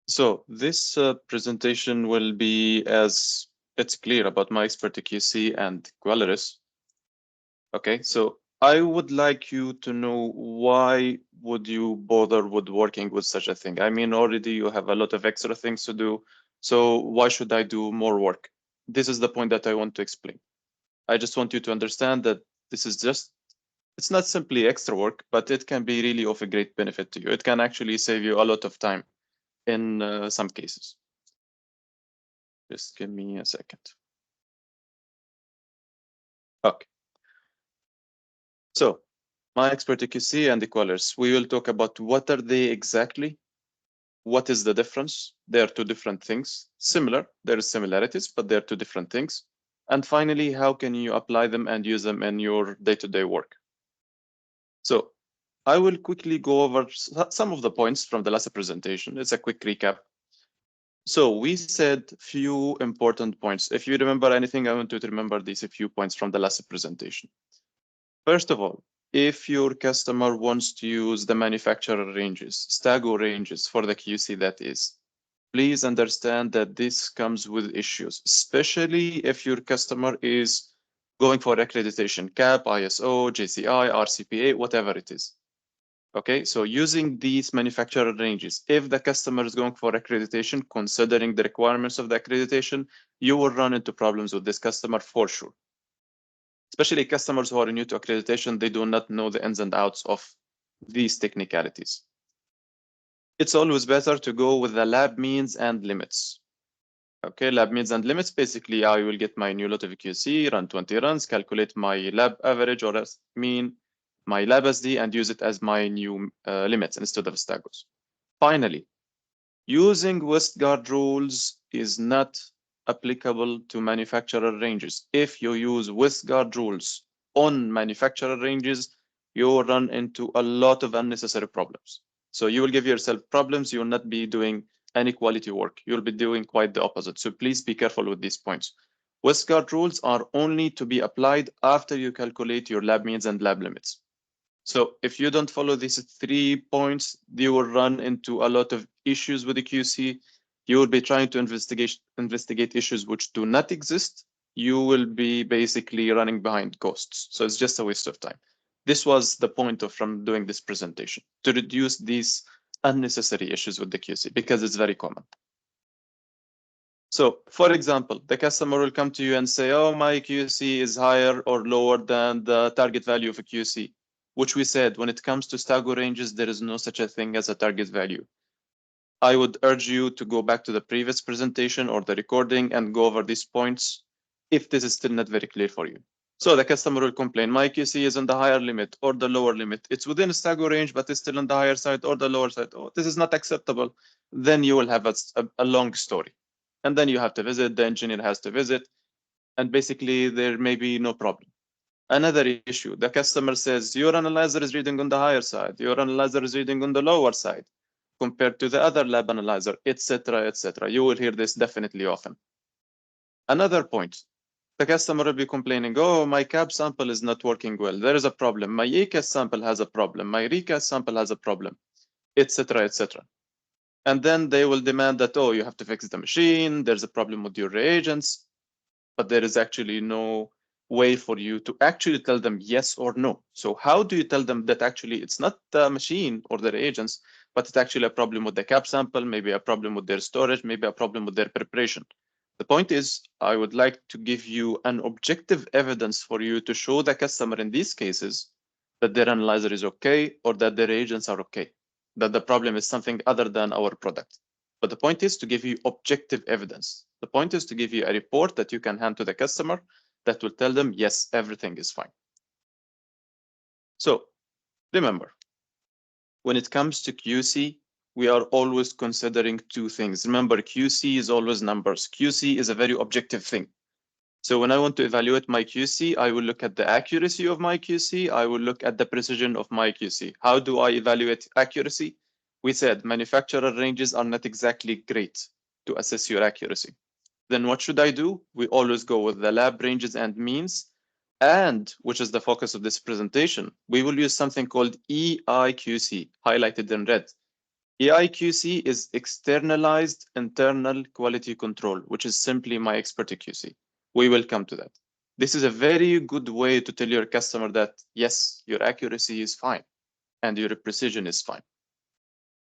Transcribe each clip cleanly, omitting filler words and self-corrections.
So this presentation will be as it's clear about my Expert QC and Qualiris. Okay, so I would like you to know why would you bother with working with such a thing? I mean, already you have a lot of extra things to do, so why should I do more work? This is the point that I want to explain. I just want you to understand that this is just, it's not simply extra work, but it can be really of a great benefit to you. It can actually save you a lot of time in some cases. Just give me a second. Okay. So my Expert QC and Qualiris, we will talk about what are they exactly, what is the difference. They are two different things. Similar, there is similarities, but they're two different things. And finally, how can you apply them and use them in your day-to-day work? So I will quickly go over some of the points from the last presentation. It's a quick recap. So we said few important points. If you remember anything, I want you to remember these few points from the last presentation. First of all, if your customer wants to use the manufacturer ranges, Stago ranges for the QC that is, please understand that this comes with issues, especially if your customer is going for accreditation, CAP, ISO, JCI, RCPA, whatever it is. Okay, so using these manufacturer ranges, if the customer is going for accreditation, considering the requirements of the accreditation, you will run into problems with this customer for sure. Especially customers who are new to accreditation, they do not know the ins and outs of these technicalities. It's always better to go with the lab means and limits. Okay, lab means and limits, basically I will get my new lot of QC, run 20 runs, calculate my lab average or mean, my lab SD, and use it as my new limits instead of Stagos. Finally, using Westguard rules is not applicable to manufacturer ranges. If you use Westguard rules on manufacturer ranges, you will run into a lot of unnecessary problems. So you will give yourself problems. You will not be doing any quality work. You'll be doing quite the opposite. So please be careful with these points. Westguard rules are only to be applied after you calculate your lab means and lab limits. So if you don't follow these 3 points, you will run into a lot of issues with the QC. You will be trying to investigate issues which do not exist. You will be basically running behind costs. So it's just a waste of time. This was the point of from doing this presentation, to reduce these unnecessary issues with the QC because it's very common. So for example, the customer will come to you and say, oh, my QC is higher or lower than the target value of a QC, which we said when it comes to Stago ranges, there is no such a thing as a target value. I would urge you to go back to the previous presentation or the recording and go over these points if this is still not very clear for you. So the customer will complain, my QC is on the higher limit or the lower limit. It's within a Stago range, but it's still on the higher side or the lower side. Oh, this is not acceptable. Then you will have a long story. And then you have to visit, the engineer has to visit, and basically there may be no problem. Another issue, the customer says, your analyzer is reading on the higher side, your analyzer is reading on the lower side compared to the other lab analyzer, etc., etc. You will hear this definitely often. Another point, the customer will be complaining, oh, my CAB sample is not working well. There is a problem. My ECAS sample has a problem. My recast sample has a problem, etc., etc. And then they will demand that, oh, you have to fix the machine. There's a problem with your reagents, but there is actually no way for you to actually tell them yes or no. So how do you tell them that actually it's not the machine or the reagents, but it's actually a problem with the CAP sample, maybe a problem with their storage, maybe a problem with their preparation? The point is, I would like to give you an objective evidence for you to show the customer in these cases that their analyzer is okay or that their reagents are okay, that the problem is something other than our product. But the point is to give you objective evidence. The point is to give you a report that you can hand to the customer that will tell them, yes, everything is fine. So remember, when it comes to QC, we are always considering two things. Remember, QC is always numbers. QC is a very objective thing. So when I want to evaluate my QC, I will look at the accuracy of my QC. I will look at the precision of my QC. How do I evaluate accuracy? We said manufacturer ranges are not exactly great to assess your accuracy. Then what should I do? We always go with the lab ranges and means. And, which is the focus of this presentation, we will use something called EIQC, highlighted in red. EIQC is externalized internal quality control, which is simply my Expert QC. We will come to that. This is a very good way to tell your customer that, yes, your accuracy is fine and your precision is fine.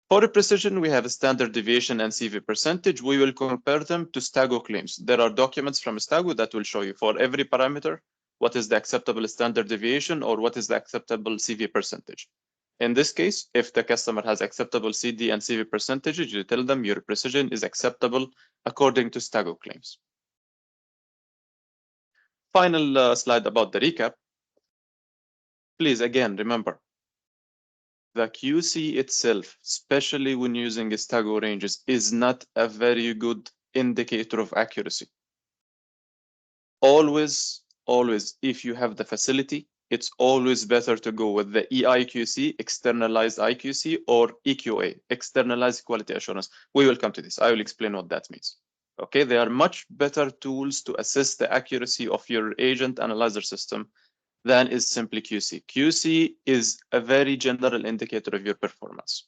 For precision, we have a standard deviation and CV percentage. We will compare them to Stago claims. There are documents from Stago that will show you for every parameter what is the acceptable standard deviation or what is the acceptable CV percentage. In this case, if the customer has acceptable CD and CV percentages, you tell them your precision is acceptable according to Stago claims. Final slide about the recap. Please, again, remember, the QC itself, especially when using Stago ranges, is not a very good indicator of accuracy. Always, if you have the facility, it's always better to go with the EIQC, externalized IQC, or EQA, externalized quality assurance. We will come to this. I will explain what that means. Okay, they are much better tools to assess the accuracy of your agent analyzer system than is simply QC. QC is a very general indicator of your performance.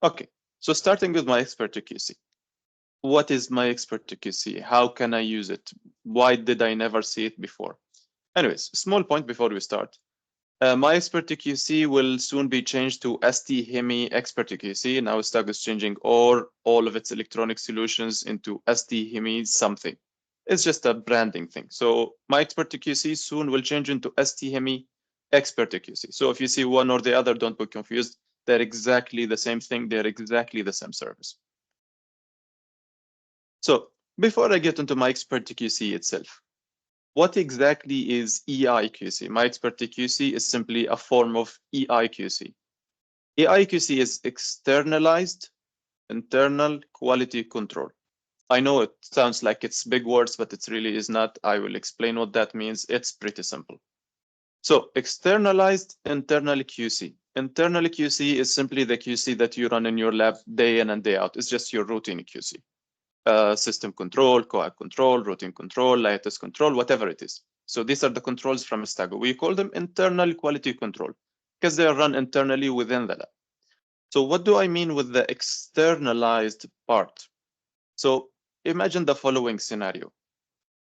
Okay, so starting with my Expert QC. What is my Expert QC? How can I use it? Why did I never see it before? Anyways, small point before we start. My Expert QC will soon be changed to ST-HEMI Expert QC. Now Stago is changing all of its electronic solutions into ST-HEMI something. It's just a branding thing. So my Expert QC soon will change into ST-HEMI Expert QC. So if you see one or the other, don't be confused. They're exactly the same thing. They're exactly the same service. So before I get into my Expert QC itself, what exactly is EIQC? My Expert QC is simply a form of EIQC. EIQC is externalized internal quality control. I know it sounds like it's big words, but it really is not. I will explain what that means. It's pretty simple. So externalized internal QC. Internal QC is simply the QC that you run in your lab day in and day out. It's just your routine QC. System control, coag control, routine control, latest control, whatever it is. So these are the controls from Stago. We call them internal quality control because they are run internally within the lab. So what do I mean with the externalized part? So imagine the following scenario.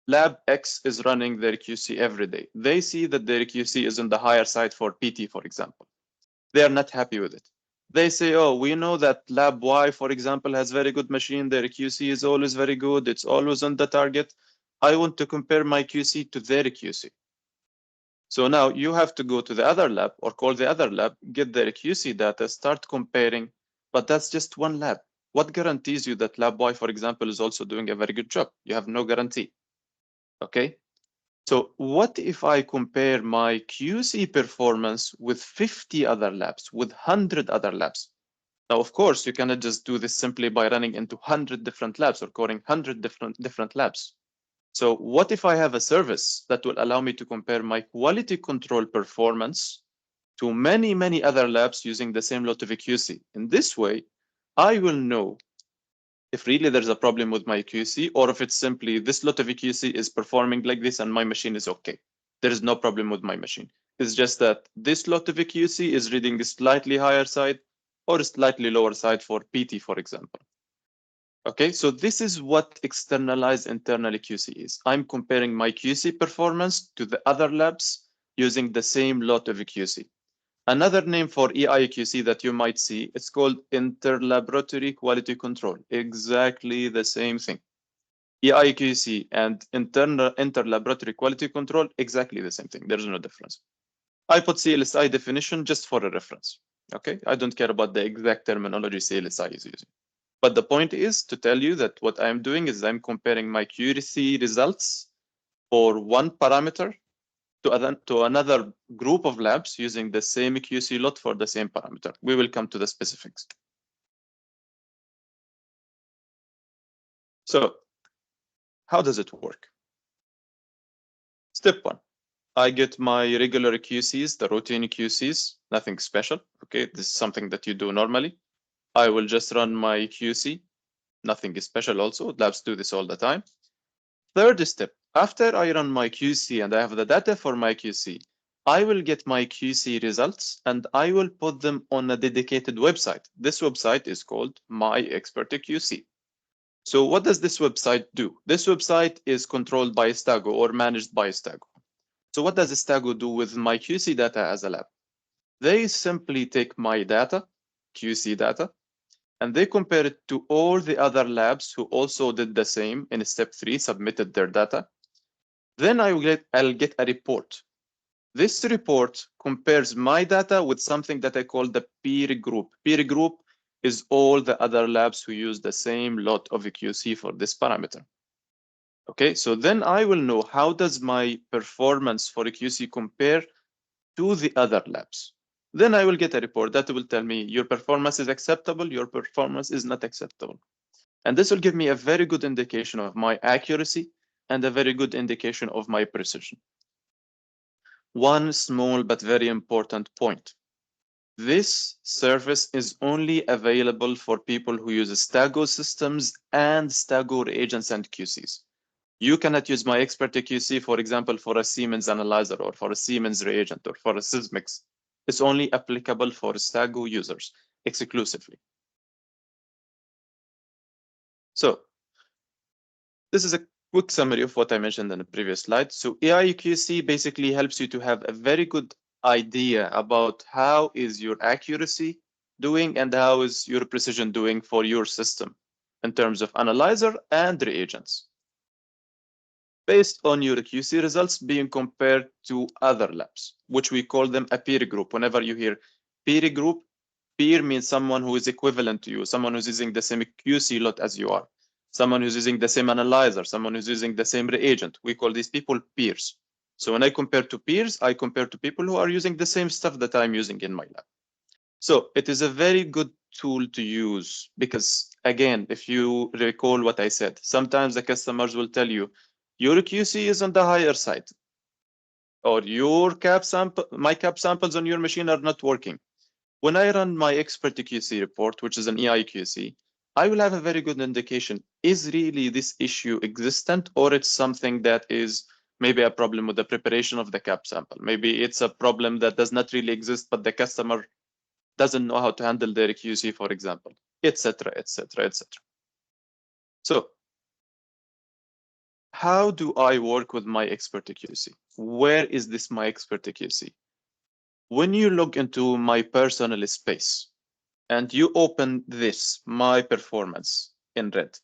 Lab X is running their QC every day. They see that their QC is on the higher side for PT, for example. They are not happy with it. They say, oh, we know that Lab Y, for example, has very good machine. Their QC is always very good. It's always on the target. I want to compare my QC to their QC. So now you have to go to the other lab or call the other lab, get their QC data, start comparing, but that's just one lab. What guarantees you that Lab Y, for example, is also doing a very good job? You have no guarantee, okay? So what if I compare my QC performance with 50 other labs, with 100 other labs? Now, of course, you cannot just do this simply by running into 100 different labs or calling 100 different labs. So what if I have a service that will allow me to compare my quality control performance to many other labs using the same lot of QC? In this way, I will know if really there's a problem with my QC or if it's simply this lot of QC is performing like this and my machine is okay. There is no problem with my machine. It's just that this lot of QC is reading a slightly higher side or a slightly lower side for PT, for example. Okay, so this is what externalized internal QC is. I'm comparing my QC performance to the other labs using the same lot of QC. Another name for EIQC that you might see, it's called interlaboratory quality control. Exactly the same thing. EIQC and interlaboratory quality control, exactly the same thing. There's no difference. I put CLSI definition just for a reference. Okay, I don't care about the exact terminology CLSI is using. But the point is to tell you that what I'm doing is I'm comparing my QC results for one parameter to another group of labs using the same QC lot for the same parameter. We will come to the specifics. So how does it work? Step one, I get my regular QCs, the routine QCs, nothing special. Okay, this is something that you do normally. I will just run my QC, nothing special also. Labs do this all the time. Third step, after I run my QC and I have the data for my QC, I will get my QC results and I will put them on a dedicated website. This website is called My Expert QC. So what does this website do? This website is controlled by Stago or managed by Stago. So what does Stago do with my QC data as a lab? They simply take my data, QC data, and they compare it to all the other labs who also did the same in step 3, submitted their data. Then I'll get a report. This report compares my data with something that I call the peer group. Peer group is all the other labs who use the same lot of QC for this parameter. Okay, so then I will know how does my performance for QC compare to the other labs. Then I will get a report that will tell me your performance is acceptable, your performance is not acceptable. And this will give me a very good indication of my accuracy and a very good indication of my precision. One small but very important point. This service is only available for people who use Stago systems and Stago reagents and QCs. You cannot use my Expert QC, for example, for a Siemens analyzer or for a Siemens reagent or for a Sysmex. It's only applicable for Stago users exclusively. So this is a quick summary of what I mentioned in the previous slide. So AI QC basically helps you to have a very good idea about how is your accuracy doing and how is your precision doing for your system in terms of analyzer and reagents, based on your QC results being compared to other labs, which we call them a peer group. Whenever you hear peer group, peer means someone who is equivalent to you, someone who's using the same QC lot as you are, someone who's using the same analyzer, someone who's using the same reagent. We call these people peers. So when I compare to peers, I compare to people who are using the same stuff that I'm using in my lab. So it is a very good tool to use because, again, if you recall what I said, sometimes the customers will tell you, your QC is on the higher side, or my cap samples on your machine are not working. When I run my Expert QC report, which is an AI QC, I will have a very good indication, is really this issue existent, or it's something that is maybe a problem with the preparation of the cap sample. Maybe it's a problem that does not really exist, but the customer doesn't know how to handle their QC, for example, etc., etc., etc. So how do I work with my Expert QC? Where is this my Expert QC? When you log into my personal space and you open this, my performance in red,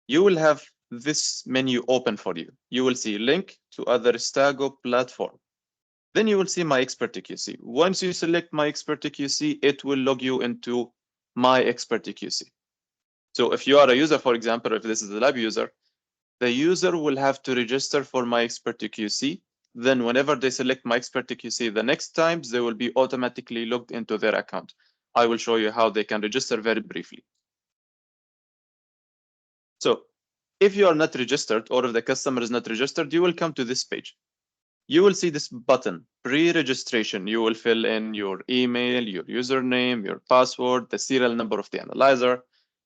you will have this menu open for you. You will see link to other Stago platform. Then you will see my Expert QC. Once you select my Expert QC, it will log you into my Expert QC. So if you are a user, for example, if this is a lab user, the user will have to register for my Expert QC. Then whenever they select my Expert QC, the next times they will be automatically logged into their account. I will show you how they can register very briefly. So if you are not registered, or if the customer is not registered, you will come to this page. You will see this button, pre-registration. You will fill in your email, your username, your password, the serial number of the analyzer,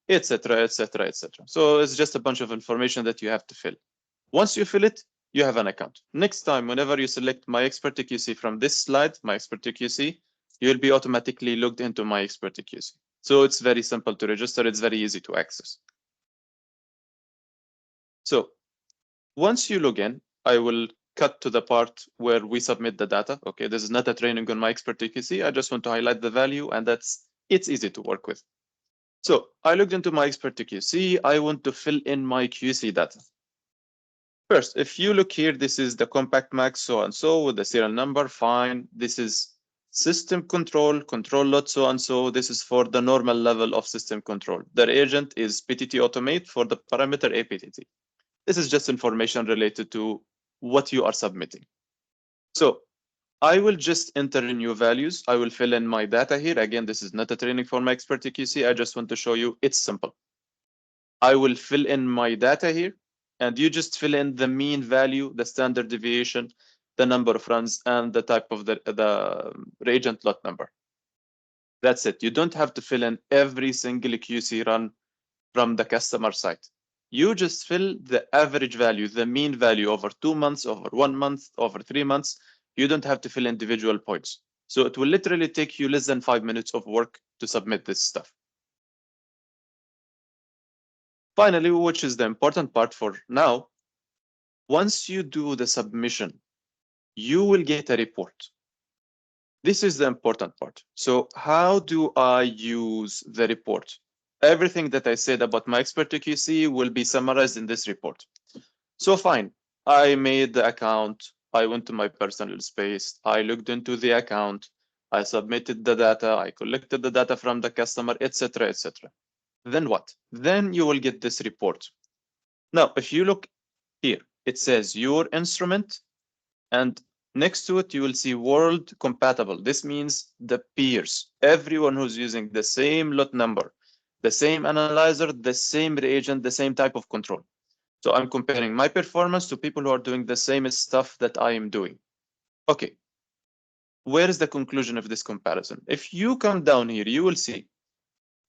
etc., etc., etc. So it's just a bunch of information that you have to fill. Once you fill it, you have an account. Next time, whenever you select my Expert QC from this slide, my Expert QC, you'll be automatically logged into my Expert QC. So it's very simple to register. It's very easy to access. So once you log in, I will cut to the part where we submit the data. Okay, this is not a training on my Expert QC. I just want to highlight the value, and it's easy to work with. So I logged into my Expert QC. I want to fill in my QC data. First, if you look here, this is the compact max so-and-so with the serial number, fine. This is system control lot so-and-so. This is for the normal level of system control. The reagent is PTT automate for the parameter APTT. This is just information related to what you are submitting. So I will just enter new values. I will fill in my data here. Again, this is not a training for my Expert QC. I just want to show you it's simple. I will fill in my data here, and you just fill in the mean value, the standard deviation, the number of runs, and the type of the reagent lot number. That's it. You don't have to fill in every single QC run from the customer site. You just fill the average value, the mean value over 2 months, over 1 month, over 3 months. You don't have to fill individual points. So it will literally take you less than 5 minutes of work to submit this stuff. Finally, which is the important part for now, once you do the submission, you will get a report. This is the important part. So how do I use the report? Everything that I said about my Expert QC will be summarized in this report. So fine, I made the account. I went to my personal space. I looked into the account. I submitted the data. I collected the data from the customer, etc., etc. Then what? Then you will get this report. Now, if you look here, it says your instrument, and next to it, you will see world compatible. This means the peers, everyone who's using the same lot number, the same analyzer, the same reagent, the same type of control. So I'm comparing my performance to people who are doing the same stuff that I am doing. Okay, where is the conclusion of this comparison? If you come down here, you will see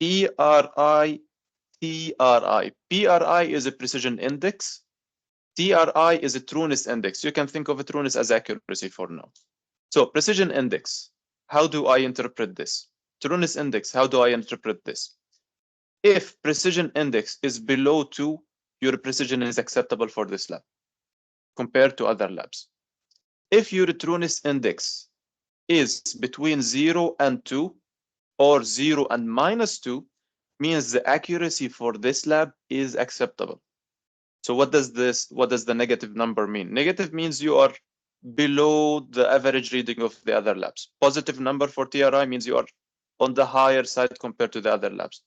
PRI, TRI. PRI is a precision index. TRI is a trueness index. You can think of a trueness as accuracy for now. So precision index, how do I interpret this? Trueness index, how do I interpret this? If precision index is below 2, your precision is acceptable for this lab compared to other labs. If your trueness index is between 0 and 2 or 0 and -2, means the accuracy for this lab is acceptable. So what does the negative number mean? Negative means you are below the average reading of the other labs. Positive number for TRI means you are on the higher side compared to the other labs.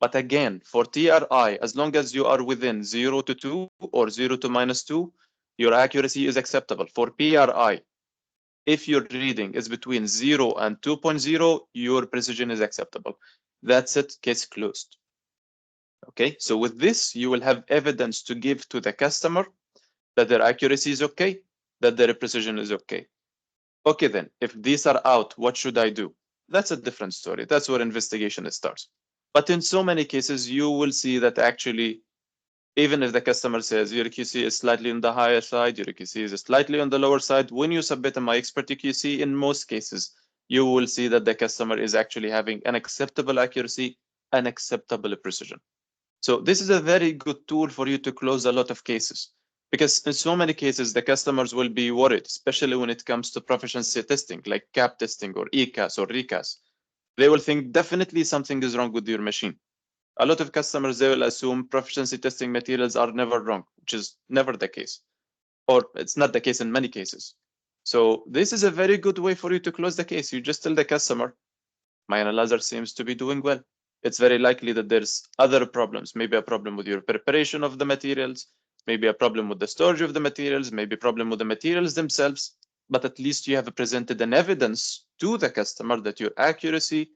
But again, for TRI, as long as you are within 0 to 2 or 0 to -2, your accuracy is acceptable. For PRI, if your reading is between 0 and 2.0, your precision is acceptable. That's it, case closed. Okay, so with this, you will have evidence to give to the customer that their accuracy is okay, that their precision is okay. Okay, then, if these are out, what should I do? That's a different story. That's where investigation starts. But in so many cases, you will see that actually, even if the customer says your QC is slightly on the higher side, your QC is slightly on the lower side, when you submit my Expert QC, in most cases, you will see that the customer is actually having an acceptable accuracy and acceptable precision. So this is a very good tool for you to close a lot of cases, because in so many cases, the customers will be worried, especially when it comes to proficiency testing, like CAP testing or ECAS or RECAS. They will think definitely something is wrong with your machine. A lot of customers, they will assume proficiency testing materials are never wrong, which is never the case, or it's not the case in many cases. So this is a very good way for you to close the case. You just tell the customer, my analyzer seems to be doing well. It's very likely that there's other problems, maybe a problem with your preparation of the materials, maybe a problem with the storage of the materials, maybe a problem with the materials themselves, but at least you have presented an evidence to the customer that your accuracy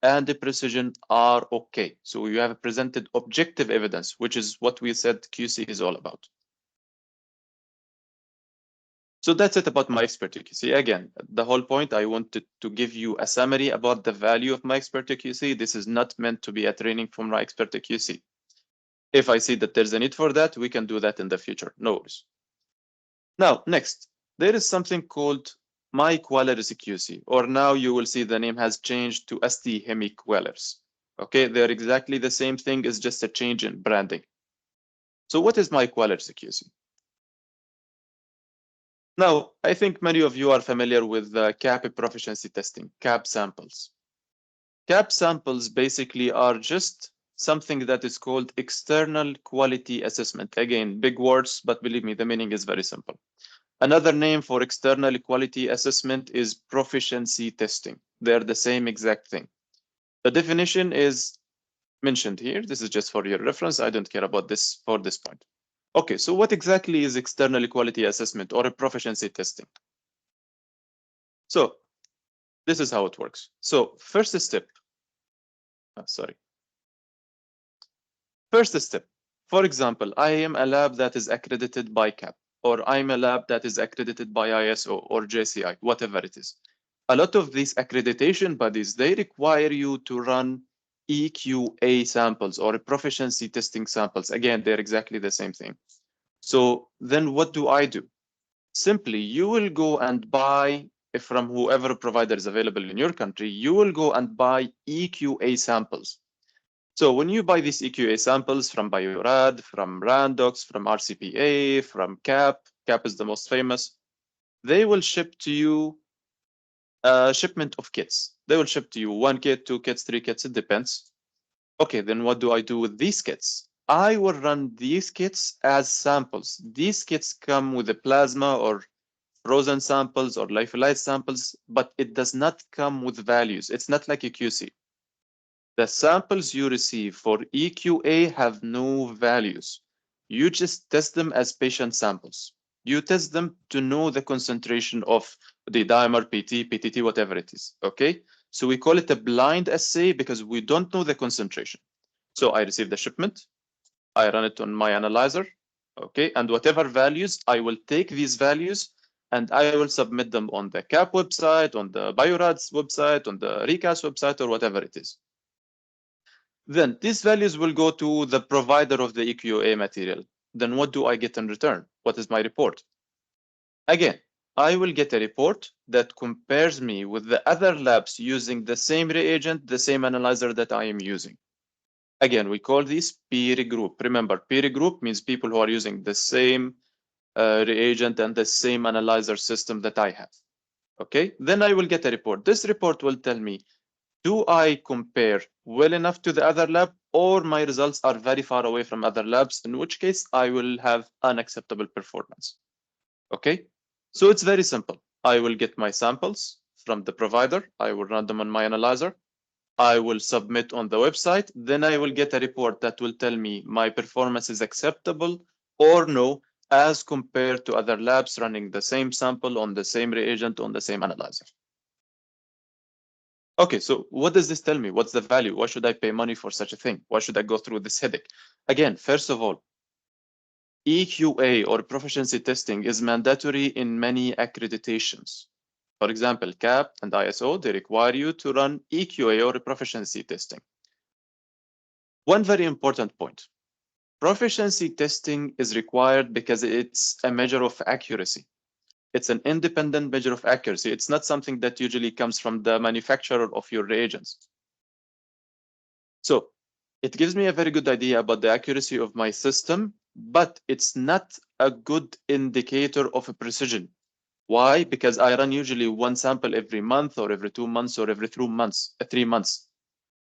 and the precision are okay. So you have presented objective evidence, which is what we said QC is all about. So that's it about my Expert QC. Again, the whole point, I wanted to give you a summary about the value of my Expert QC. This is not meant to be a training from my Expert QC. If I see that there's a need for that, we can do that in the future. No worries. Now, next, there is something called my Qualiris QC, or now you will see the name has changed to ST Hemi Qualiris. Okay, they're exactly the same thing, it's just a change in branding. So what is my Qualiris QC? Now, I think many of you are familiar with CAP proficiency testing, CAP samples. CAP samples basically are just something that is called external quality assessment. Again, big words, but believe me, the meaning is very simple. Another name for external quality assessment is proficiency testing. They're the same exact thing. The definition is mentioned here. This is just for your reference. I don't care about this for this point. Okay, so what exactly is external quality assessment or a proficiency testing? So this is how it works. So first step, First step, for example, I am a lab that is accredited by CAP, or I'm a lab that is accredited by ISO or JCI, whatever it is. A lot of these accreditation bodies, they require you to run EQA samples or proficiency testing samples. Again, they're exactly the same thing. So then what do? Simply, you will go and buy from whoever provider is available in your country. You will go and buy EQA samples. So when you buy these EQA samples from Biorad, from Randox, from RCPA, from CAP is the most famous, they will ship to you a shipment of kits. They will ship to you 1 kit, 2 kits, 3 kits, it depends. Okay, then what do I do with these kits? I will run these kits as samples. These kits come with a plasma or frozen samples or lyophilized samples, but it does not come with values. It's not like a QC. The samples you receive for EQA have no values. You just test them as patient samples. You test them to know the concentration of the dimer, PT, PTT, whatever it is, okay? So we call it a blind assay because we don't know the concentration. So I receive the shipment, I run it on my analyzer, okay? And whatever values, I will take these values and I will submit them on the CAP website, on the Biorad's website, on the Recast website, or whatever it is. Then these values will go to the provider of the EQA material. Then what do I get in return? What is my report? Again, I will get a report that compares me with the other labs using the same reagent, the same analyzer that I am using. Again, we call this peer group. Remember, peer group means people who are using the same reagent and the same analyzer system that I have. Okay, then I will get a report. This report will tell me, do I compare well enough to the other lab, or my results are very far away from other labs, in which case I will have unacceptable performance. Okay, so it's very simple. I will get my samples from the provider. I will run them on my analyzer. I will submit on the website. Then I will get a report that will tell me my performance is acceptable or no, as compared to other labs running the same sample on the same reagent on the same analyzer. Okay, so what does this tell me? What's the value? Why should I pay money for such a thing? Why should I go through this headache? Again, first of all, EQA or proficiency testing is mandatory in many accreditations. For example, CAP and ISO, they require you to run EQA or proficiency testing. One very important point, proficiency testing is required because it's a measure of accuracy. It's an independent measure of accuracy. It's not something that usually comes from the manufacturer of your reagents. So it gives me a very good idea about the accuracy of my system, but it's not a good indicator of a precision. Why? Because I run usually one sample every month or every 2 months or every 3 months.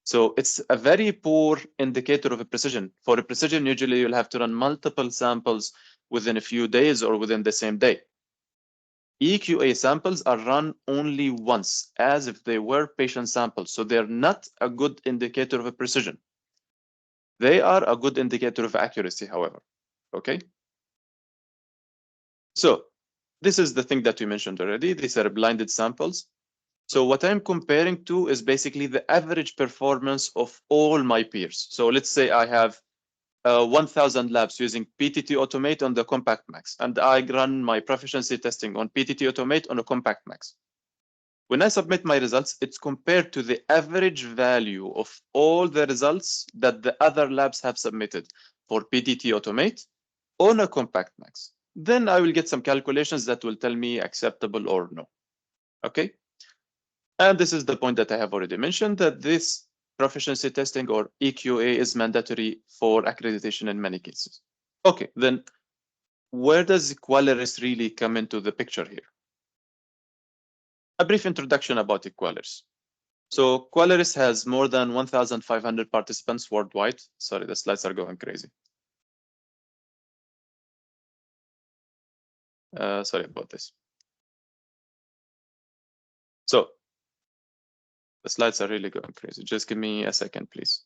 So it's a very poor indicator of a precision. For a precision, usually you'll have to run multiple samples within a few days or within the same day. EQA samples are run only once, as if they were patient samples. So they're not a good indicator of a precision. They are a good indicator of accuracy, however. Okay? So this is the thing that we mentioned already. These are blinded samples. So what I'm comparing to is basically the average performance of all my peers. So let's say I have 1,000 labs using PTT Automate on the Compact Max, and I run my proficiency testing on PTT Automate on a Compact Max. When I submit my results, it's compared to the average value of all the results that the other labs have submitted for PTT Automate on a Compact Max. Then I will get some calculations that will tell me acceptable or no. Okay? And this is the point that I have already mentioned, that this proficiency testing or EQA is mandatory for accreditation in many cases. Okay, then where does Qualiris really come into the picture here? A brief introduction about Qualiris. So Qualiris has more than 1,500 participants worldwide. Sorry, the slides are going crazy. Sorry about this. So the slides are really going crazy. Just give me a second, please.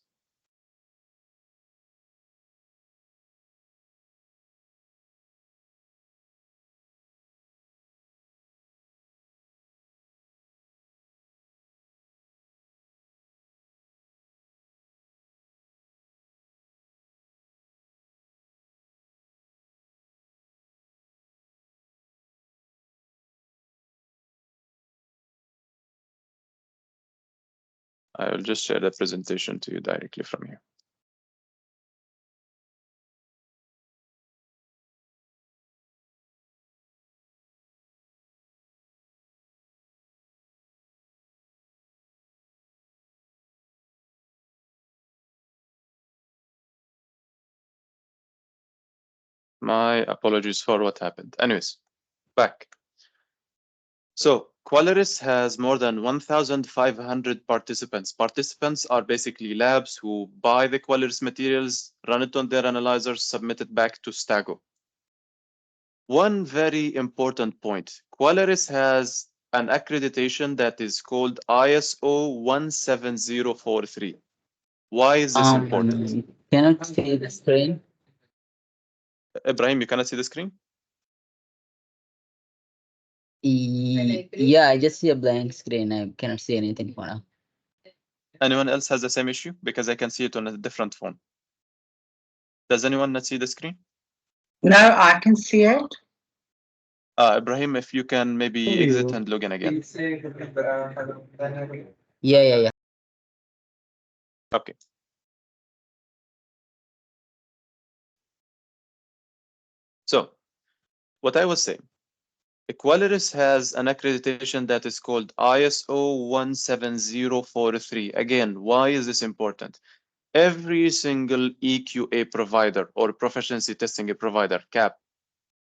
I will just share the presentation to you directly from here. My apologies for what happened. Anyways, back. So Qualiris has more than 1,500 participants. Participants are basically labs who buy the Qualiris materials, run it on their analyzers, submit it back to Stago. One very important point, Qualiris has an accreditation that is called ISO 17043. Why is this important? Cannot see the screen. Ibrahim, you cannot see the screen? Yeah, I just see a blank screen. I cannot see anything for now. Anyone else has the same issue? Because I can see it on a different phone. Does anyone not see the screen? No, I can see it. Ibrahim, if you can maybe exit and log in again. Yeah. Okay. So, what I was saying, Qualiris has an accreditation that is called ISO 17043. Again, why is this important? Every single EQA provider or proficiency testing provider, CAP,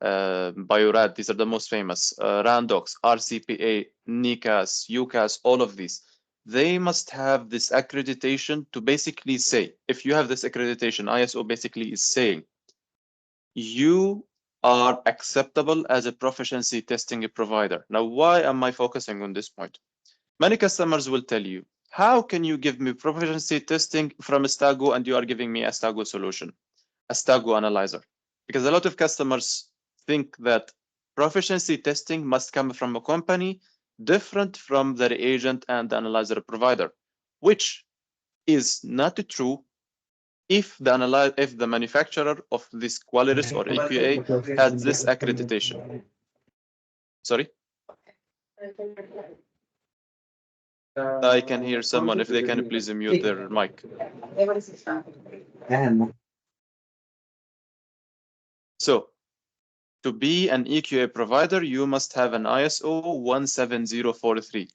Biorad, these are the most famous, Randox, RCPA, NICAS, UCAS, all of these, they must have this accreditation to basically say, if you have this accreditation, ISO basically is saying, you are acceptable as a proficiency testing provider. Now, why am I focusing on this point? Many customers will tell you, how can you give me proficiency testing from Stago and you are giving me a Stago solution, a Stago analyzer? Because a lot of customers think that proficiency testing must come from a company different from the reagent and the analyzer provider, which is not true if the manufacturer of this Qualiris or EQA has this accreditation. Sorry? I can hear someone. If they can please mute their mic. So, to be an EQA provider, you must have an ISO 17043,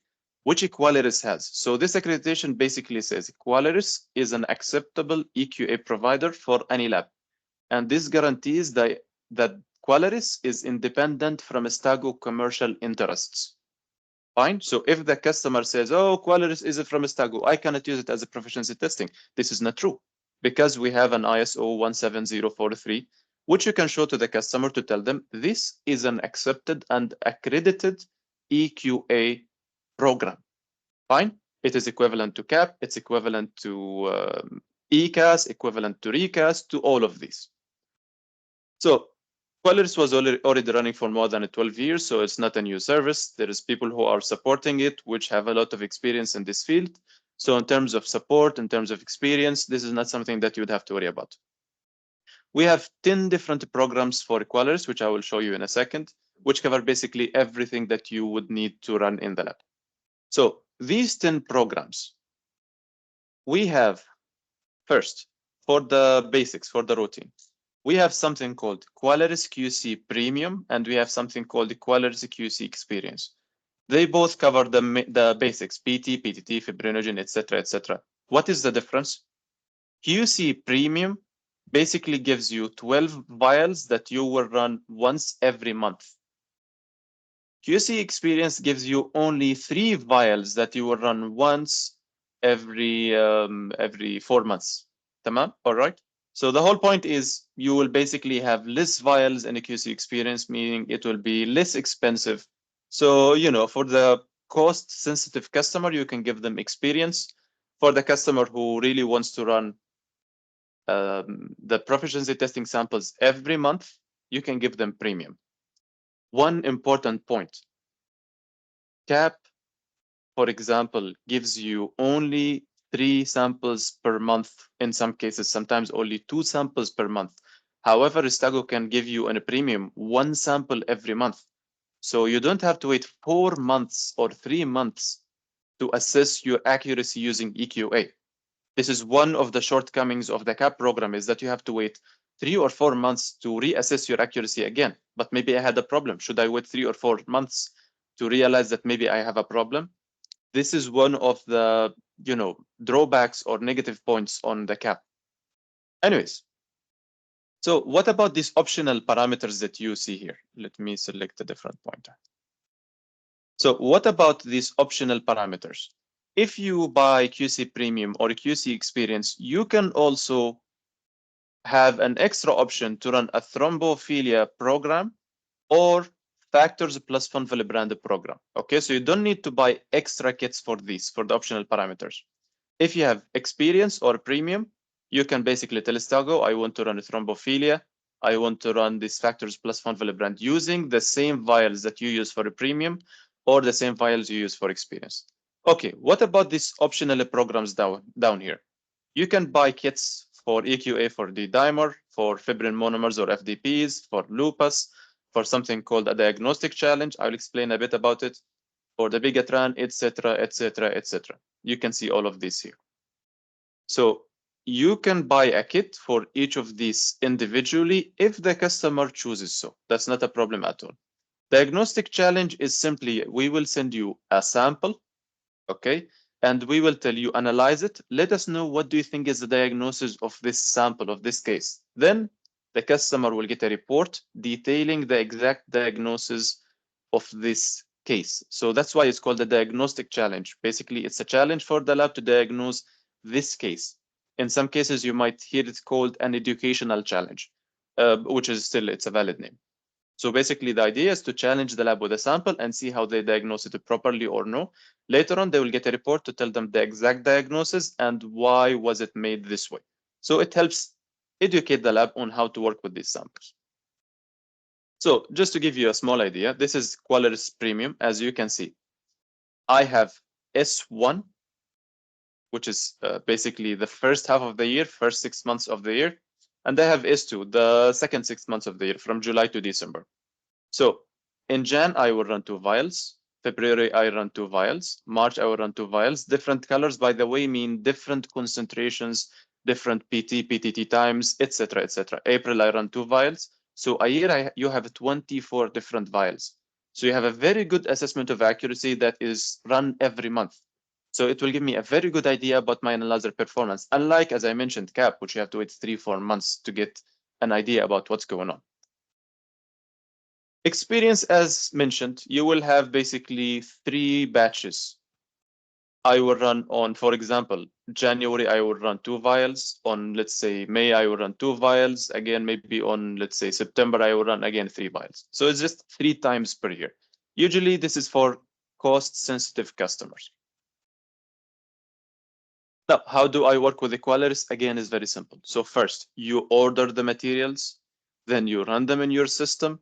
which Qualiris has. So this accreditation basically says Qualiris is an acceptable EQA provider for any lab. And this guarantees that Qualiris is independent from Stago commercial interests. Fine. So if the customer says, oh, Qualiris is from Stago, I cannot use it as a proficiency testing. This is not true, because we have an ISO 17043, which you can show to the customer to tell them this is an accepted and accredited EQA program. Fine. It is equivalent to CAP. It's equivalent to ECAS, equivalent to RECAS, to all of these. So Qualiris was already running for more than 12 years, so it's not a new service. There is people who are supporting it, which have a lot of experience in this field. So in terms of support, in terms of experience, this is not something that you would have to worry about. We have 10 different programs for Qualiris, which I will show you in a second, which cover basically everything that you would need to run in the lab. So these 10 programs, we have first, for the basics, for the routine, we have something called Qualiris QC Premium, and we have something called the Qualiris QC Experience. They both cover the basics, PT, PTT, fibrinogen, etc., etc. What is the difference? QC Premium basically gives you 12 vials that you will run once every month. QC Experience gives you only 3 vials that you will run once every 4 months. Tamam? All right. So the whole point is you will basically have less vials in a QC Experience, meaning it will be less expensive. So, you know, for the cost-sensitive customer, you can give them Experience. For the customer who really wants to run the proficiency testing samples every month, you can give them Premium. One important point, CAP, for example, gives you only 3 samples per month in some cases, sometimes only 2 samples per month. However, Stago can give you in a Premium 1 sample every month. So you don't have to wait 4 months or 3 months to assess your accuracy using EQA. This is one of the shortcomings of the CAP program, is that you have to wait 3 or 4 months to reassess your accuracy again. But maybe I had a problem. Should I wait 3 or 4 months to realize that maybe I have a problem? This is one of the, you know, drawbacks or negative points on the CAP. Anyways, So what about these optional parameters that you see here? Let me select a different pointer. So what about these optional parameters? If you buy QC Premium or QC Experience, you can also have an extra option to run a thrombophilia program or factors plus Von Willebrand program. Okay, so you don't need to buy extra kits for these, for the optional parameters. If you have Experience or Premium, you can basically tell Stago, I want to run a thrombophilia. I want to run these factors plus Von Willebrand using the same vials that you use for a Premium or the same vials you use for Experience. Okay, what about these optional programs down here? You can buy kits for EQA for D-dimer, for fibrin monomers or FDPs, for lupus, for something called a diagnostic challenge. I'll explain a bit about it, for the bigatran, etc., etc., etc. You can see all of this here. So you can buy a kit for each of these individually if the customer chooses so. That's not a problem at all. Diagnostic challenge is simply, we will send you a sample, okay? And we will tell you, analyze it. Let us know what do you think is the diagnosis of this sample, of this case. Then the customer will get a report detailing the exact diagnosis of this case. So that's why it's called a diagnostic challenge. Basically, it's a challenge for the lab to diagnose this case. In some cases, you might hear it called an educational challenge, which is still, it's a valid name. So basically, the idea is to challenge the lab with a sample and see how they diagnose it properly or no. Later on, they will get a report to tell them the exact diagnosis and why was it made this way. So it helps educate the lab on how to work with these samples. So just to give you a small idea, this is Qualiris Premium. As you can see, I have S1, which is basically the first half of the year, first 6 months of the year. And I have S2, the second 6 months of the year, from July to December. So in Jan, I will run 2 vials. February, I run 2 vials. March, I will run 2 vials. Different colors, by the way, mean different concentrations, different PT, PTT times, etc., etc. April, I run 2 vials. So a year, you have 24 different vials. So you have a very good assessment of accuracy that is run every month. So it will give me a very good idea about my analyzer performance. Unlike, as I mentioned, CAP, which you have to wait 3-4 months to get an idea about what's going on. Experience, as mentioned, you will have basically 3 batches. I will run on, for example, January, I will run 2 vials. On, let's say, May, I will run 2 vials. Again, maybe on, let's say, September, I will run again 3 vials. So it's just 3 times per year. Usually, this is for cost-sensitive customers. Now, how do I work with the Qualiris? Again, is very simple. So first, you order the materials, then you run them in your system,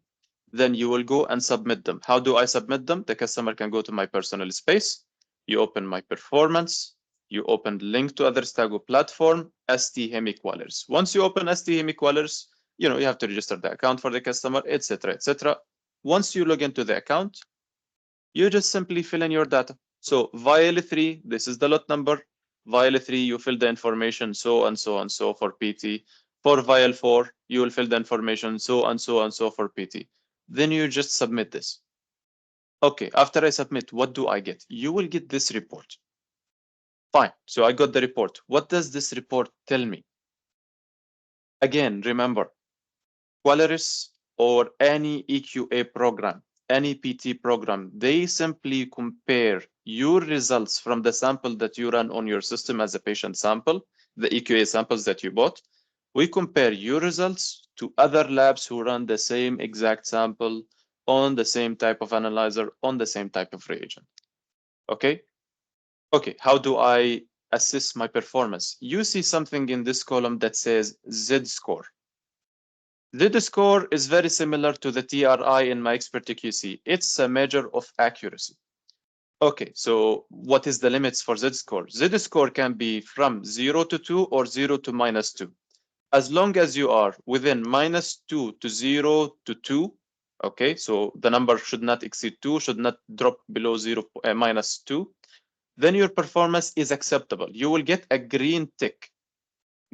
then you will go and submit them. How do I submit them? The customer can go to my personal space. You open my performance. You open the link to other Stago platform, ST Hemi Qualiris. Once you open ST Hemi Qualiris, you have to register the account for the customer, etc., etc. Once you log into the account, you just simply fill in your data. So vial 3, this is the lot number. Vial 3, you fill the information, so and so and so for PT. For vial 4, you will fill the information, so and so and so for PT. Then you just submit this. Okay, after I submit, what do I get? You will get this report. Fine, so I got the report. What does this report tell me? Again, remember, Qualiris or any EQA program, any PT program, they simply compare your results from the sample that you run on your system as a patient sample, the EQA samples that you bought. We compare your results to other labs who run the same exact sample on the same type of analyzer, on the same type of reagent. Okay? Okay, how do I assess my performance? You see something in this column that says Z-score. Z-score is very similar to the TRI in my Expert QC. It's a measure of accuracy. Okay, so what is the limits for Z-score? Z-score can be from 0 to 2 or 0 to -2. As long as you are within -2 to 0 to 2, okay, so the number should not exceed 2, should not drop below -2, then your performance is acceptable. You will get a green tick.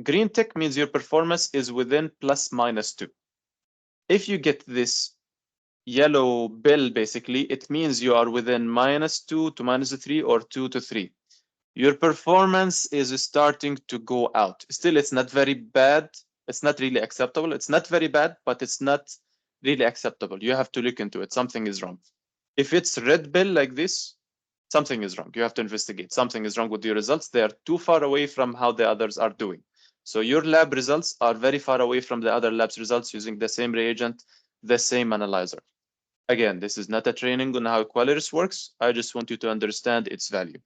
Green tick means your performance is within +-2. If you get this yellow bill, basically, it means you are within -2 to -3 or 2 to 3. Your performance is starting to go out. Still, it's not very bad, It's not really acceptable. It's not very bad, but it's not really acceptable. You have to look into it. Something is wrong. If it's red bill like this, something is wrong. You have to investigate. Something is wrong with your results. They are too far away from how the others are doing. So your lab results are very far away from the other lab's results using the same reagent, the same analyzer. Again, this is not a training on how Qualiris works. I just want you to understand its value.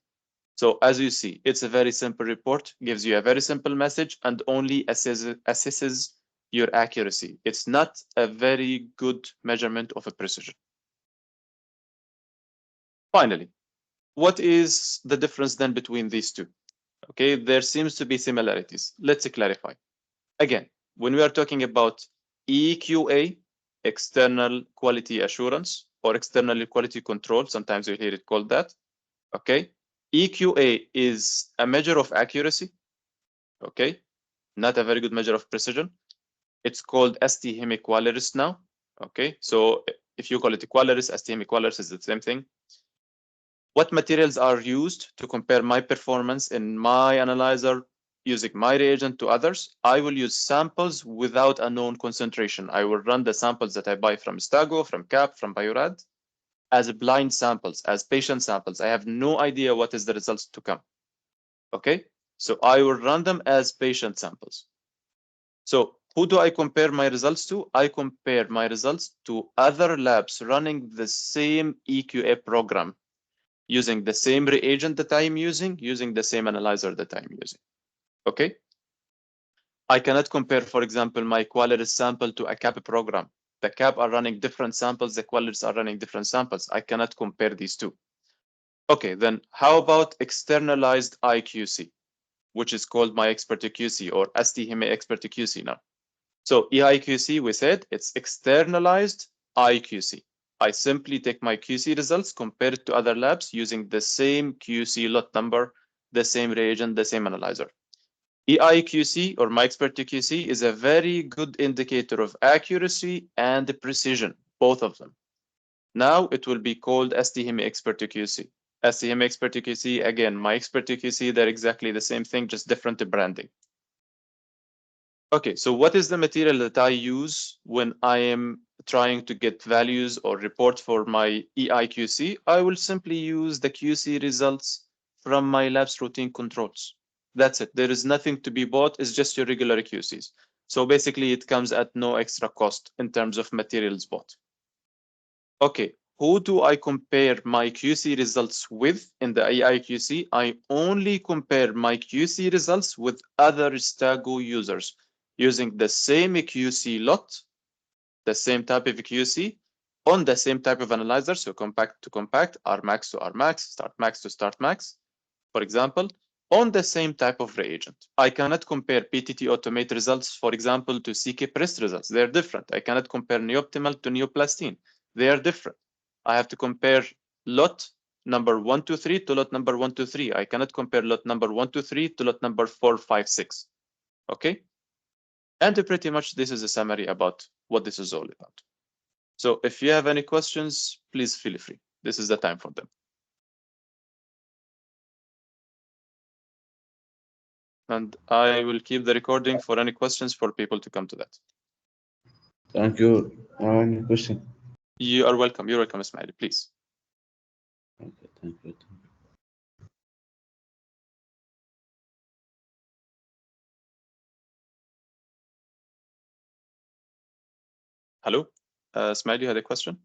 So as you see, it's a very simple report, gives you a very simple message, and only assesses your accuracy. It's not a very good measurement of a precision. Finally, what is the difference then between these two? Okay, there seems to be similarities. Let's clarify. Again, when we are talking about EQA, external quality assurance, or external quality control, sometimes you hear it called that. Okay, EQA is a measure of accuracy. Okay, not a very good measure of precision. It's called ST Qualiris now. Okay, so if you call it Qualiris, ST Qualiris is the same thing. What materials are used to compare my performance in my analyzer using my reagent to others? I will use samples without a known concentration. I will run the samples that I buy from Stago, from CAP, from Biorad as blind samples, as patient samples. I have no idea what is the results to come. Okay, so I will run them as patient samples. So who do I compare my results to? I compare my results to other labs running the same EQA program, using the same reagent that I'm using the same analyzer that I'm using. Okay? I cannot compare, for example, my Qualiris sample to a CAP program. The CAP are running different samples, the Qualiris are running different samples. I cannot compare these two. Okay, then how about externalized IQC, which is called my Expert QC or ST Expert QC now. So EIQC, we said it's externalized IQC. I simply take my QC results, compare it to other labs using the same QC lot number, the same reagent, the same analyzer. EIQC or my Expert QC is a very good indicator of accuracy and precision, both of them. Now it will be called STM Expert QC. STM Expert QC, again, my Expert QC, they're exactly the same thing, just different branding. Okay, so what is the material that I use when I am trying to get values or report for my EIQC? I will simply use the QC results from my lab's routine controls. That's it. There is nothing to be bought. It's just your regular QCs. So basically, it comes at no extra cost in terms of materials bought. Okay, who do I compare my QC results with in the EIQC? I only compare my QC results with other Stago users using the same QC lot, the same type of QC, on the same type of analyzer, so compact to compact, Rmax to Rmax, start max to start max, for example, on the same type of reagent. I cannot compare PTT Automate results, for example, to CK Prest results. They're different. I cannot compare Neoptimal to Neoplastine. They are different. I have to compare lot number 123 to lot number 123. I cannot compare lot number 123 to lot number 456. Okay? And pretty much this is a summary about what this is all about. So if you have any questions, please feel free. This is the time for them. And I will keep the recording for any questions for people to come to that. Thank you. Any question? You are welcome. You're welcome, Ismail, please. Okay, thank you. Hello, Ismail, you had a question?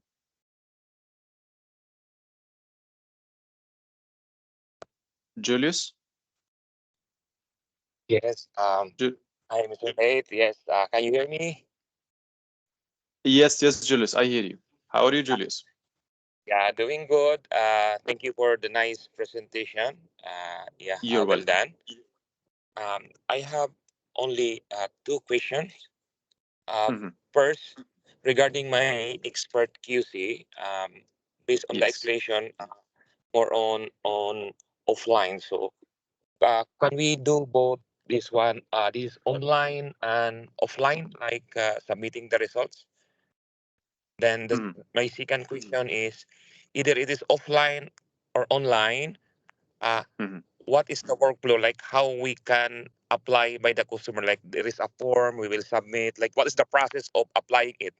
Julius? Yes, I'm Mr. Nate. Yes, can you hear me? Yes, Julius, I hear you. How are you, Julius? Yeah, doing good. Thank you for the nice presentation. Yeah, You're well welcome. done. I have only two questions. Mhm. First, regarding my expert QC, based on the Yes. explanation, more on offline. So, can we do both this one, this online and offline, like submitting the results? Then my second question is either it is offline or online. what is the workflow, like how we can apply by the customer, like there is a form we will submit, like what is the process of applying it,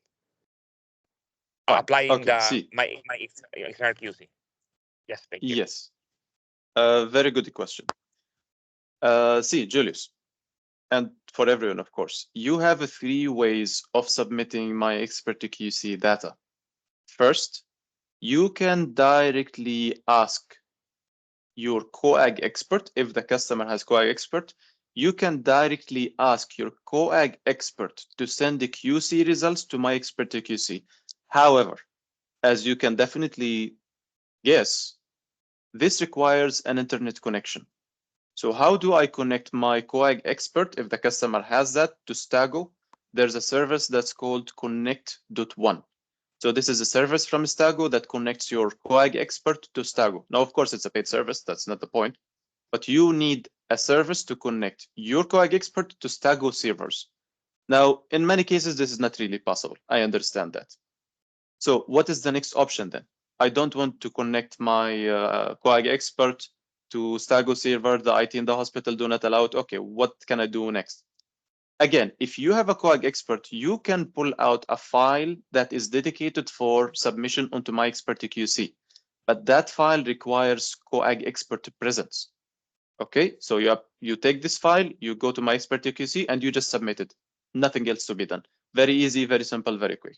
Fine. applying Okay, the see. my Expert QC. Yes, thank you. Yes. Very good question. See, Julius, and for everyone, of course, you have 3 ways of submitting my Expert QC data. First, you can directly ask your COAG expert. If the customer has COAG expert, you can directly ask your COAG expert to send the QC results to my Expert QC. However, as you can definitely guess, this requires an internet connection. So how do I connect my COAG expert, if the customer has that, to Stago? There's a service that's called connect.one. So this is a service from Stago that connects your COAG expert to Stago. Now, of course, it's a paid service. That's not the point. But you need a service to connect your COAG expert to Stago servers. Now, in many cases, this is not really possible. I understand that. So what is the next option then? I don't want to connect my COAG expert to Stago server. The IT in the hospital do not allow it. Okay, what can I do next? Again, if you have a COAG expert, you can pull out a file that is dedicated for submission onto my Expert QC. But that file requires COAG expert presence. Okay, so you take this file, you go to my Expert QC, and you just submit it. Nothing else to be done. Very easy, very simple, very quick.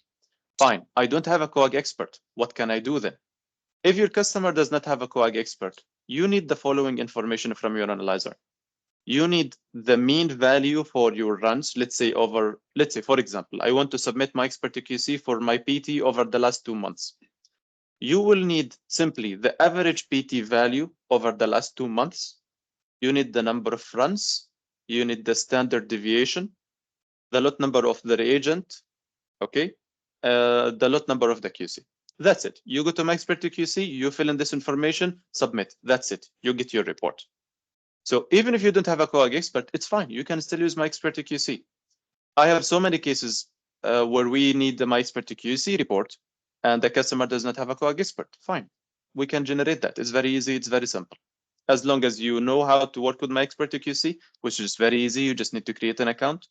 Fine, I don't have a COAG expert. What can I do then? If your customer does not have a COAG expert, you need the following information from your analyzer. You need the mean value for your runs. Let's say, for example, I want to submit my Expert QC for my PT over the last 2 months. You will need simply the average PT value over the last 2 months. You need the number of runs. You need the standard deviation, the lot number of the reagent, okay, the lot number of the QC. That's it. You go to my Expert QC, you fill in this information, submit. That's it. You get your report. So even if you don't have a COAG expert, it's fine. You can still use my Expert QC. I have so many cases where we need the my Expert QC report and the customer does not have a COAG expert. Fine. We can generate that. It's very easy. It's very simple. As long as you know how to work with my Expert QC, which is very easy. You just need to create an account.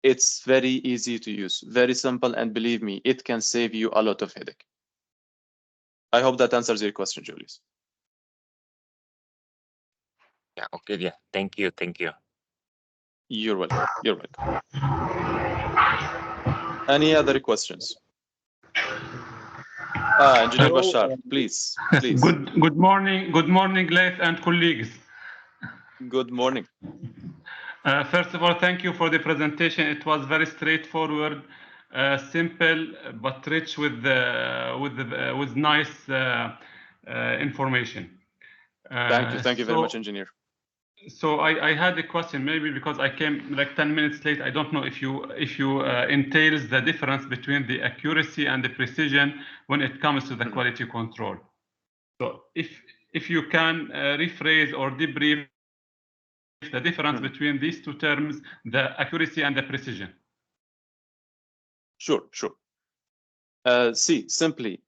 It's very easy to use, very simple, and believe me, it can save you a lot of headache. I hope that answers your question, Julius. Yeah, okay, yeah. Thank you. You're welcome. You're welcome. Any other questions? Engineer Bashar, please. Good morning, Leif and colleagues. Good morning. First of all, thank you for the presentation. It was very straightforward, simple, but rich with nice information. Thank you very much, engineer. So I had a question, maybe because I came like 10 minutes late. I don't know if you entails the difference between the accuracy and the precision when it comes to the quality control. So if you can rephrase or debrief the difference between these 2 terms, the accuracy and the precision. Sure. See, simply,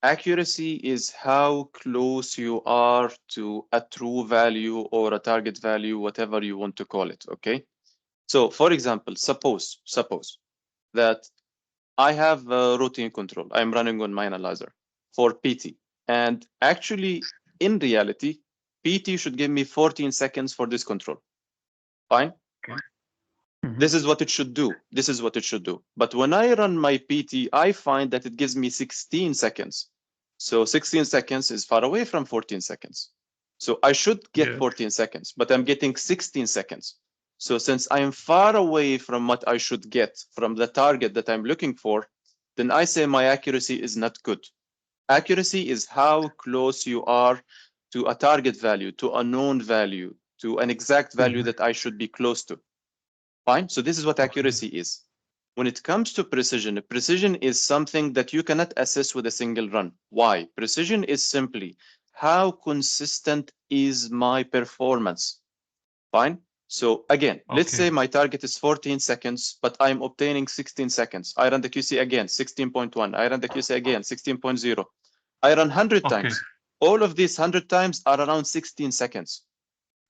accuracy is how close you are to a true value or a target value, whatever you want to call it, okay? So, for example, suppose that I have a routine control. I'm running on my analyzer for PT. And actually, in reality, PT should give me 14 seconds for this control. Fine? Okay. This is what it should do. But when I run my PT, I find that it gives me 16 seconds. So 16 seconds is far away from 14 seconds. So I should get 14 seconds, but I'm getting 16 seconds. So since I am far away from what I should get from the target that I'm looking for, then I say my accuracy is not good. Accuracy is how close you are to a target value, to a known value, to an exact value that I should be close to. Fine. So this is what accuracy is. When it comes to precision, precision is something that you cannot assess with a single run. Why? Precision is simply how consistent is my performance. Fine. So again, let's say my target is 14 seconds, but I'm obtaining 16 seconds. I run the QC again, 16.1. I run the QC again, 16.0. I run 100 times. All of these 100 times are around 16 seconds.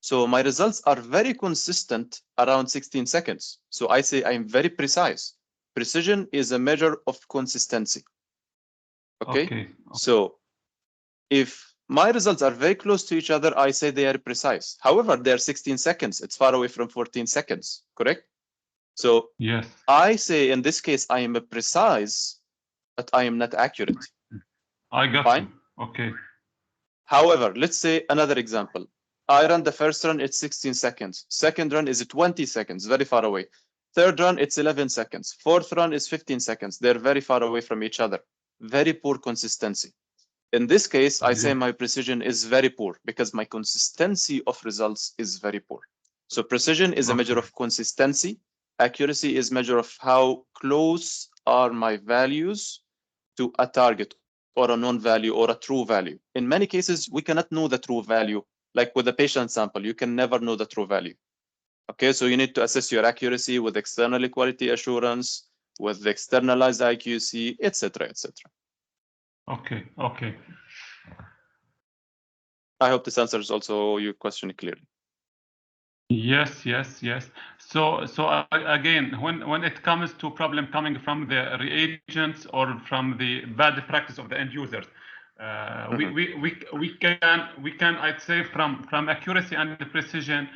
So my results are very consistent around 16 seconds. So I say I'm very precise. Precision is a measure of consistency. Okay. So if my results are very close to each other, I say they are precise. However, they're 16 seconds. It's far away from 14 seconds, correct? So yes, I say in this case, I am precise, but I am not accurate. I got Fine. you. Okay. However, let's say another example. I run the first run, it's 16 seconds. Second run is 20 seconds, very far away. Third run, it's 11 seconds. Fourth run is 15 seconds. They're very far away from each other. Very poor consistency. In this case, I say my precision is very poor because my consistency of results is very poor. So precision is a measure of consistency. Accuracy is measure of how close are my values to a target or a non-value or a true value. In many cases, we cannot know the true value. Like with a patient sample, you can never know the true value. Okay, so you need to assess your accuracy with external quality assurance, with the externalized IQC, etc., etc. Okay. Okay. I hope this answers also your question clearly. Yes, yes, yes. So again, when it comes to problem coming from the reagents or from the bad practice of the end users, we can I'd say from accuracy and precision,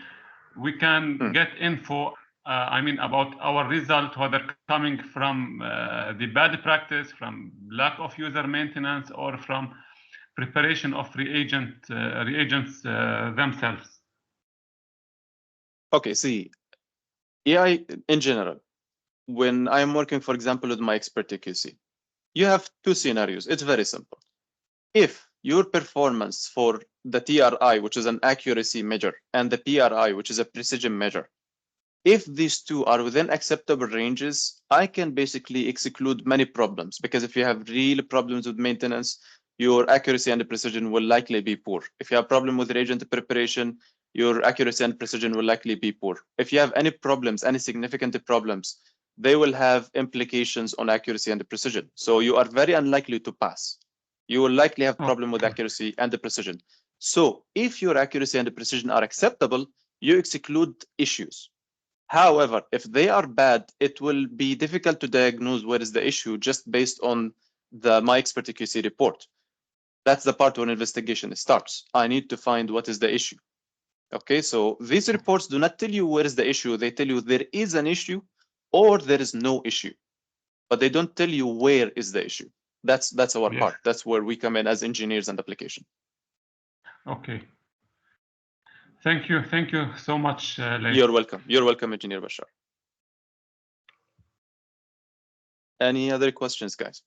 we can get info. I mean about our result, whether coming from the bad practice, from lack of user maintenance, or from preparation of reagents themselves. Okay, see, AI in general, when I'm working, for example, with my Expert QC, you have two scenarios. It's very simple. If your performance for the TRI, which is an accuracy measure, and the PRI, which is a precision measure, if these two are within acceptable ranges, I can basically exclude many problems, because if you have real problems with maintenance, your accuracy and precision will likely be poor. If you have a problem with reagent preparation, your accuracy and precision will likely be poor. If you have any problems, any significant problems, they will have implications on accuracy and precision. So you are very unlikely to pass. You will likely have problem with accuracy and the precision. So if your accuracy and precision are acceptable, you exclude issues. However, if they are bad, it will be difficult to diagnose what is the issue just based on the my Expert QC report. That's the part when investigation starts. I need to find what is the issue. Okay, so these reports do not tell you where is the issue. They tell you there is an issue or there is no issue, but they don't tell you where is the issue. That's our part. That's where we come in as engineers and application. Okay. Thank you so much, Leif. You're welcome. You're welcome, Engineer Bashar. Any other questions, guys?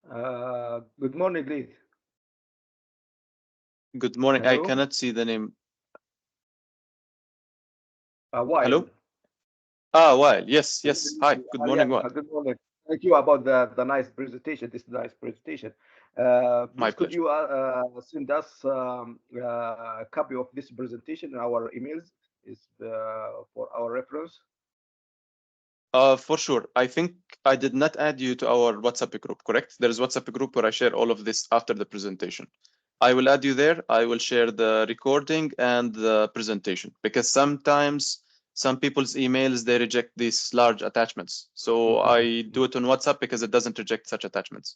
Good morning, Leif. Good morning. Hello? I cannot see the name. Wael. Hello? Ah, Wael. Yes, yes. Hi. Good morning, Wael. Good morning. Thank you about the nice presentation. This nice presentation. My Please, could pleasure. you send us a copy of this presentation in our emails? Is for our reference. For sure. I think I did not add you to our WhatsApp group, correct? There is WhatsApp group where I share all of this after the presentation. I will add you there. I will share the recording and the presentation, because sometimes some people's emails, they reject these large attachments. So I do it on WhatsApp because it doesn't reject such attachments.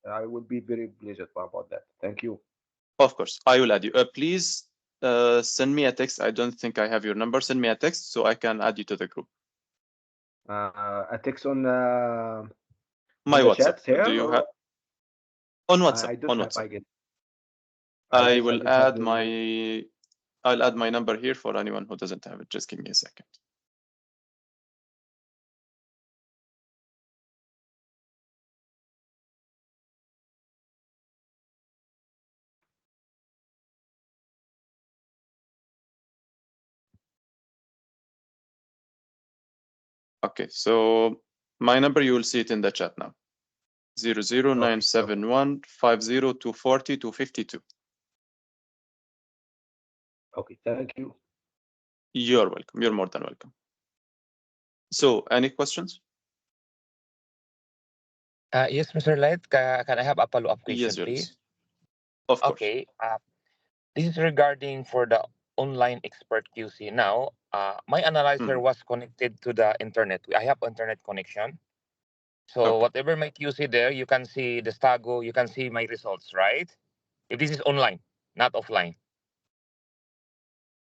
I would be very pleased about that. Thank you. Of course, I will add you. Please send me a text. I don't think I have your number. Send me a text so I can add you to the group. A text on my WhatsApp. Here, do you have on WhatsApp? I don't on have, WhatsApp. I guess. I will add I'll add my number here for anyone who doesn't have it. Just give me a second. Okay, so my number, you will see it in the chat now. 00971 50240 252. Okay, thank you. You're welcome. You're more than welcome. So, any questions? Yes, Mr. Leif, can I have a follow-up question, Yes, please? Of course. Okay. This is regarding for the online Expert QC. Now, my analyzer was connected to the internet. I have internet connection. So Okay. whatever my QC there, you can see the Stago, you can see my results, right? If this is online, not offline.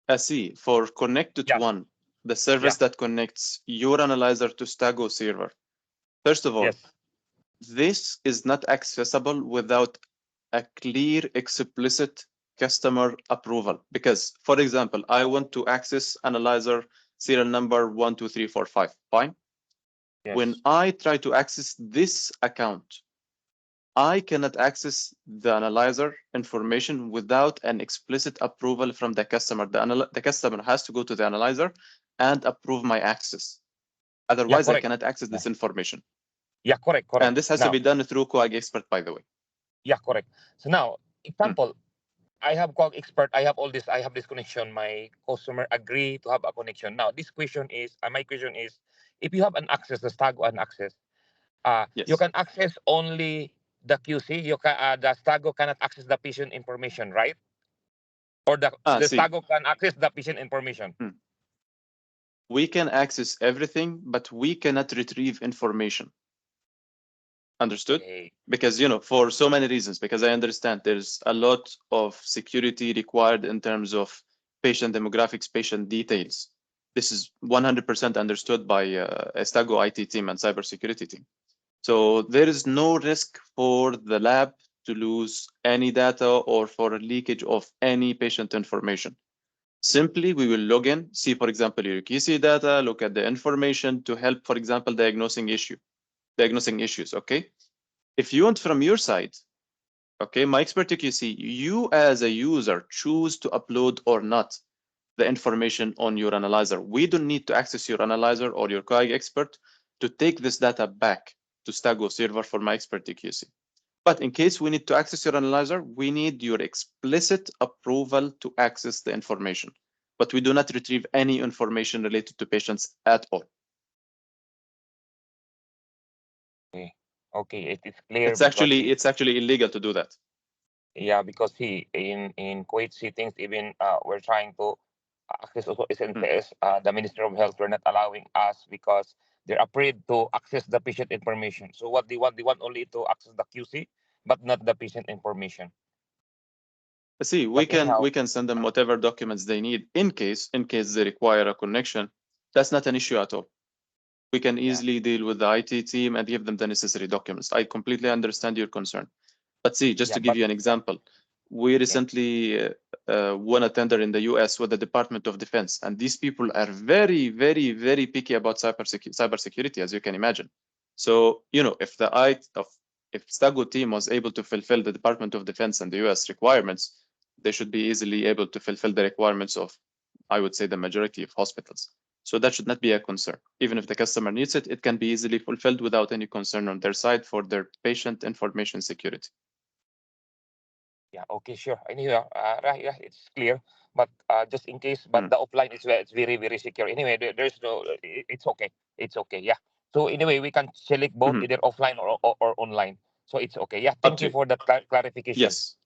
I see. For connected Yeah. one, the service that connects your analyzer to Stago server. First of all, Yes. this is not accessible without a clear, explicit customer approval. Because, for example, I want to access analyzer serial number 12345. Fine. Yes. When I try to access this account, I cannot access the analyzer information without an explicit approval from the customer. The customer has to go to the analyzer and approve my access. Otherwise, I correct. cannot access this information. Yeah, correct. And this has to be done through QA Expert, by the way. Yeah, correct. So now, example, I have called Expert. I have all this. I have this connection. My customer agree to have a connection. Now, this question is, my question is, if you have an access, the Stago an access, Yes. you can access only the QC. You can the Stago cannot access the patient information, right? Or the See. Stago can access the patient information. We can access everything, but we cannot retrieve information. Understood? Okay. Because, you know, for so many reasons, because I understand there's a lot of security required in terms of patient demographics, patient details. This is 100% understood by Stago IT team and cybersecurity team. So there is no risk for the lab to lose any data or for a leakage of any patient information. Simply, we will log in, see, for example, your QC data, look at the information to help, for example, diagnosing issues, okay? If you want from your side, okay, my Expert QC, you as a user choose to upload or not the information on your analyzer. We don't need to access your analyzer or your QA Expert to take this data back to Stago server for my Expert QC. But in case we need to access your analyzer, we need your explicit approval to access the information. But we do not retrieve any information related to patients at all. Okay, it is clear. It's actually illegal to do that. Yeah, because in Kuwait settings, even we're trying to access also SNPS, the Ministry of Health, we're not allowing us because they're afraid to access the patient information. So what they want only to access the QC, but not the patient information. See, we can send them whatever documents they need in case they require a connection. That's not an issue at all. We can easily deal with the IT team and give them the necessary documents. I completely understand your concern. But see, just to give you an example, we recently won a tender in the US with the Department of Defense, and these people are very, very, very picky about cybersecurity, as you can imagine. So, you know, if Stago team was able to fulfill the Department of Defense and the US requirements, they should be easily able to fulfill the requirements of, I would say, the majority of hospitals. So that should not be a concern. Even if the customer needs it, it can be easily fulfilled without any concern on their side for their patient information security. Yeah, okay, sure. Anyway, right, yeah, it's clear. But just in case, but the offline is it's very, very secure. Anyway, there's no, it's okay. It's okay, yeah. So anyway, we can select both either offline or online. So it's okay. Yeah, thank you for that clarification. Yes.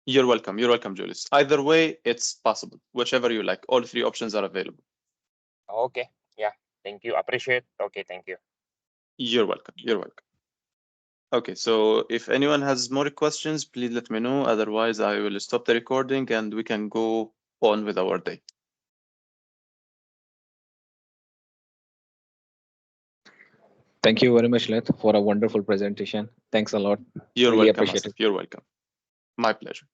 You're welcome. You're welcome, Julius. Either way, it's possible. Whichever you like. All three options are available. Okay. Yeah. Thank you. Appreciate. Okay. Thank you. You're welcome. You're welcome. Okay. So if anyone has more questions, please let me know. Otherwise, I will stop the recording and we can go on with our day. Thank you very much, Let, for a wonderful presentation. Thanks a lot. You're really welcome, appreciate Asif. You're welcome. My pleasure.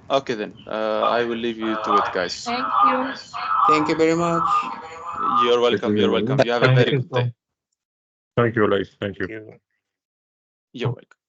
Okay, then. I will leave you to it, guys. Thank you. Thank you very much. You're welcome. You're welcome. You have a very good day. Thank you, Lace. Thank you. You're welcome.